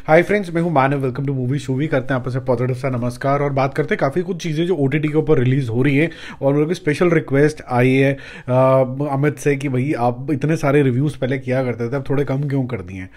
हाय friends, मैं हूं Manav. Welcome to movie Shuvi. करते हैं आपस में पॉजिटिव सा नमस्कार और बात करते हैं काफ़ी कुछ चीज़ें जो ओटीटी के ऊपर रिलीज़ हो रही हैं। और मेरे को स्पेशल रिक्वेस्ट आई है अमित से कि भाई आप इतने सारे रिव्यूज़ पहले किया करते थे, अब थोड़े कम क्यों कर दिए हैं।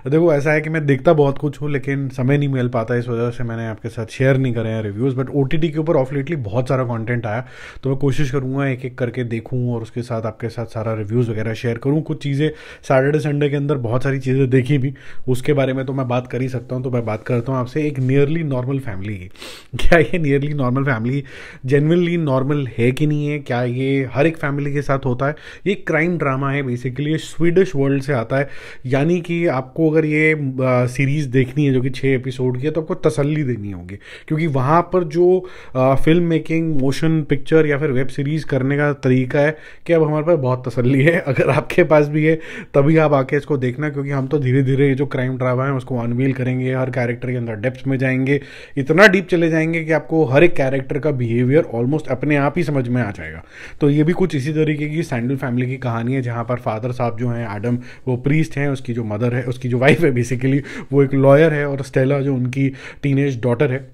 देखो, ऐसा है कि मैं देखता बहुत कुछ हूँ लेकिन समय नहीं मिल पाता, इस वजह से मैंने आपके साथ शेयर नहीं करे हैं रिव्यूज़। बट ओटीटी के ऊपर ऑफ लेटली बहुत सारा कॉन्टेंट आया, तो मैं कोशिश करूँगा एक एक करके देखूँ और उसके साथ आपके साथ सारा रिव्यूज़ वगैरह शेयर करूँ। कुछ चीज़ें सैटरडे संडे के अंदर बहुत सारी चीज़ें देखी भी, उसके बारे में तो मैं बात कर ही सकता हूँ। तो मैं बात करता हूँ आपसे एक नियरली नॉर्मल फैमिली की। क्या ये nearly normal family genuinely normal है कि नहीं है? क्या ये हर एक फैमिली के साथ होता है? ये क्राइम ड्रामा है बेसिकली, ये स्वीडिश वर्ल्ड से आता है। यानी कि आपको अगर ये सीरीज़ देखनी है जो कि 6 एपिसोड की है, तो आपको तसल्ली देनी होगी, क्योंकि वहाँ पर जो फिल्म मेकिंग, मोशन पिक्चर या फिर वेब सीरीज़ करने का तरीका है कि अब हमारे पास बहुत तसल्ली है। अगर आपके पास भी है तभी आप आके इसको देखना, क्योंकि हम तो धीरे धीरे जो क्राइम ड्रामा है उसको अनवील करेंगे, हर कैरेक्टर के अंदर डेप्थ में जाएंगे, इतना डीप चले जाएंगे कि आपको हर एक कैरेक्टर का बिहेवियर ऑलमोस्ट अपने आप ही समझ में आ जाएगा। तो ये भी कुछ इसी तरीके की सैंडल फैमिली की कहानी है, जहाँ पर फादर साहब जो हैं एडम, वो प्रीस्ट हैं, उसकी जो मदर है, उसकी जो वाइफ है बेसिकली वो एक लॉयर है, और स्टेला जो उनकी टीनेज डॉटर है,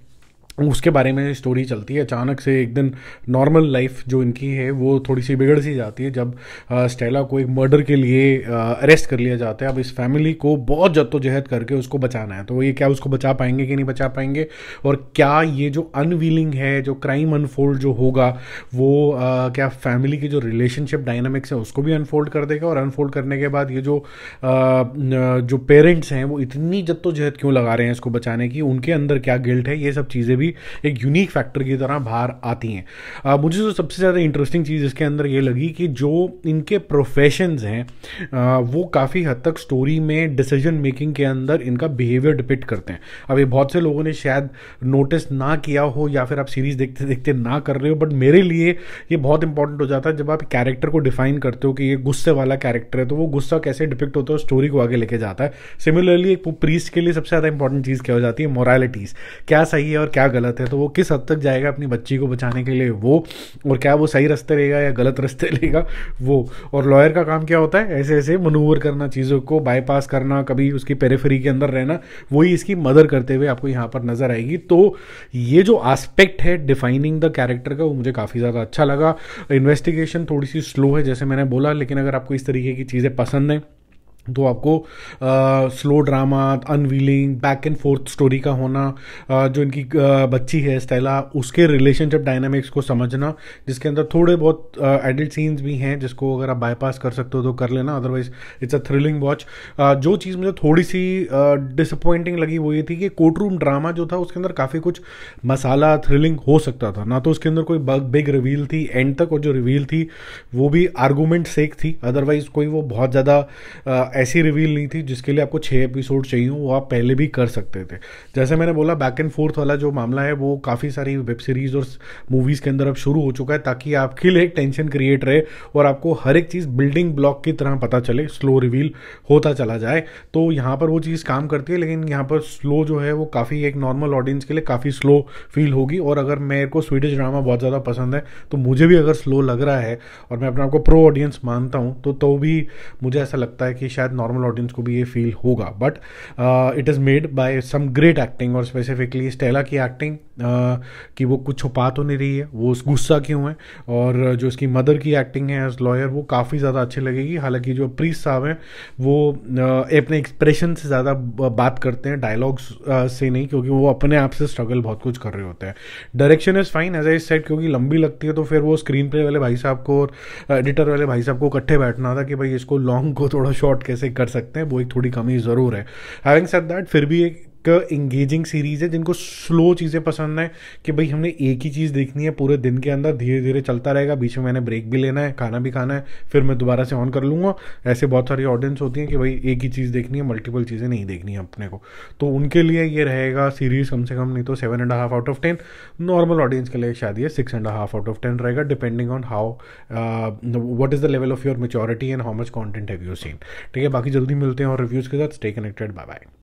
उसके बारे में स्टोरी चलती है। अचानक से एक दिन नॉर्मल लाइफ जो इनकी है वो थोड़ी सी बिगड़ सी जाती है जब स्टेला को एक मर्डर के लिए अरेस्ट कर लिया जाता है। अब इस फैमिली को बहुत जद्दोजहद करके उसको बचाना है, तो ये क्या उसको बचा पाएंगे कि नहीं बचा पाएंगे, और क्या ये जो अनवीलिंग है, जो क्राइम अनफोल्ड जो होगा वो क्या फैमिली की जो रिलेशनशिप डायनामिक्स है उसको भी अनफोल्ड कर देगा। और अनफोल्ड करने के बाद ये जो पेरेंट्स हैं वो इतनी जद्दोजहद क्यों लगा रहे हैं इसको बचाने की, उनके अंदर क्या गिल्ट है, ये सब चीज़ें भी एक यूनिक फैक्टर की तरह बाहर आती हैं। मुझे जो सबसे ज़्यादा इंटरेस्टिंग चीज़ इसके अंदर ये लगी कि जो इनके प्रोफेशंस हैं वो काफ़ी हद तक स्टोरी में डिसीजन मेकिंग के अंदर इनका बिहेवियर डिपिक्ट करते हैं। अब ये बहुत से लोगों ने शायद नोटिस ना किया हो, या फिर आप सीरीज़ देखते देखते ना कर रहे हो, बट मेरे लिए ये बहुत इंपॉर्टेंट हो जाता है जब आप कैरेक्टर को डिफाइन करते हो कि ये गुस्से वाला कैरेक्टर है, तो वो गुस्सा कैसे डिपिक्ट होता है, स्टोरी को आगे लेके जाता है। सिमिलरली एक प्रीस्ट के लिए सबसे ज़्यादा इंपॉर्टेंट चीज़ क्या हो जाती है? मोरालिटीज़, क्या सही है और क्या गलत है, तो वो किस हद तक जाएगा अपनी बच्ची को बचाने के लिए वो, और क्या वो सही रास्ते लेगा या गलत रास्ते लेगा वो। और लॉयर का काम क्या होता है? ऐसे ऐसे मनूवर करना, चीज़ों को बाईपास करना, कभी उसकी पेरिफेरी के अंदर रहना। वही इसकी मदर करते हुए आपको यहाँ पर नजर आएगी। तो ये जो एस्पेक्ट है डिफाइनिंग द कैरेक्टर का, वो मुझे काफ़ी ज़्यादा अच्छा लगा। इन्वेस्टिगेशन थोड़ी सी स्लो है जैसे मैंने बोला, लेकिन अगर आपको इस तरीके की चीज़ें पसंद हैं तो आपको slow drama, unveiling, back and fourth story का होना, जो इनकी बच्ची है स्टेला, उसके रिलेशनशिप डायनामिक्स को समझना, जिसके अंदर थोड़े बहुत एडल्ट सीन्स भी हैं जिसको अगर आप बाईपास कर सकते हो तो कर लेना, otherwise it's a thrilling watch. जो चीज़ मुझे थोड़ी सी डिसअपॉइंटिंग लगी वो ये थी कि कोर्ट रूम ड्रामा जो था उसके अंदर काफ़ी कुछ मसाला थ्रिलिंग हो सकता था ना, तो उसके अंदर कोई बिग रिवील थी एंड तक, और जो रिवील थी वो भी आर्गूमेंट सेक थी, अदरवाइज कोई वो बहुत ज़्यादा ऐसी रिवील नहीं थी जिसके लिए आपको 6 एपिसोड चाहिए हो, वो आप पहले भी कर सकते थे। जैसे मैंने बोला, बैक एंड फोर्थ वाला जो मामला है वो काफ़ी सारी वेब सीरीज और मूवीज़ के अंदर अब शुरू हो चुका है, ताकि आपके लिए एक टेंशन क्रिएट रहे और आपको हर एक चीज़ बिल्डिंग ब्लॉक की तरह पता चले, स्लो रिवील होता चला जाए। तो यहाँ पर वो चीज़ काम करती है, लेकिन यहाँ पर स्लो जो है वो काफ़ी एक नॉर्मल ऑडियंस के लिए काफ़ी स्लो फील होगी। और अगर मेरे को स्वीडिश ड्रामा बहुत ज़्यादा पसंद है, तो मुझे भी अगर स्लो लग रहा है और मैं अपने आपको प्रो ऑडियंस मानता हूँ, तो भी मुझे ऐसा लगता है कि शायद नॉर्मल ऑडियंस को भी ये फील होगा। But it is made by some great acting, और स्पेसिफिकली स्टेला की एक्टिंग, कि वो कुछ छुपा तो नहीं रही है, वो उस गुस्सा क्यों है, और जो इसकी मदर की एक्टिंग है एज लॉयर वो काफ़ी ज़्यादा अच्छी लगेगी। हालांकि जो प्रीस्ट साहब हैं वो अपने एक्सप्रेशन से ज़्यादा बात करते हैं, डायलॉग्स से नहीं, क्योंकि वो अपने आप से स्ट्रगल बहुत कुछ कर रहे होते हैं। Direction is fine as I said, क्योंकि लंबी लगती है तो फिर वो स्क्रीन प्ले वाले भाई साहब को और एडिटर वाले भाई साहब को इकट्ठे बैठना था कि भाई इसको लॉन्ग को थोड़ा शॉर्ट कैसे कर सकते हैं, वो एक थोड़ी कमी ज़रूर है। हैविंग सेड दैट, फिर भी एक इंगेजिंग सीरीज है। जिनको स्लो चीज़ें पसंद है कि भाई हमने एक ही चीज़ देखनी है पूरे दिन के अंदर, धीरे धीरे चलता रहेगा, बीच में मैंने ब्रेक भी लेना है, खाना भी खाना है, फिर मैं दोबारा से ऑन कर लूँगा, ऐसे बहुत सारी ऑडियंस होती हैं कि भाई एक ही चीज़ देखनी है, मल्टीपल चीज़ें नहीं देखनी है अपने को, तो उनके लिए ये रहेगा सीरीज कम से कम नहीं तो 7.5 आउट ऑफ 10। नॉर्मल ऑडियंस के लिए शायद ये 6.5 आउट ऑफ 10 रहेगा, depending on how what is the level of your maturity and how much content have you seen. ठीक है, बाकी जल्दी मिलते हैं और रिव्यूज़ के साथ। Stay connected, bye bye.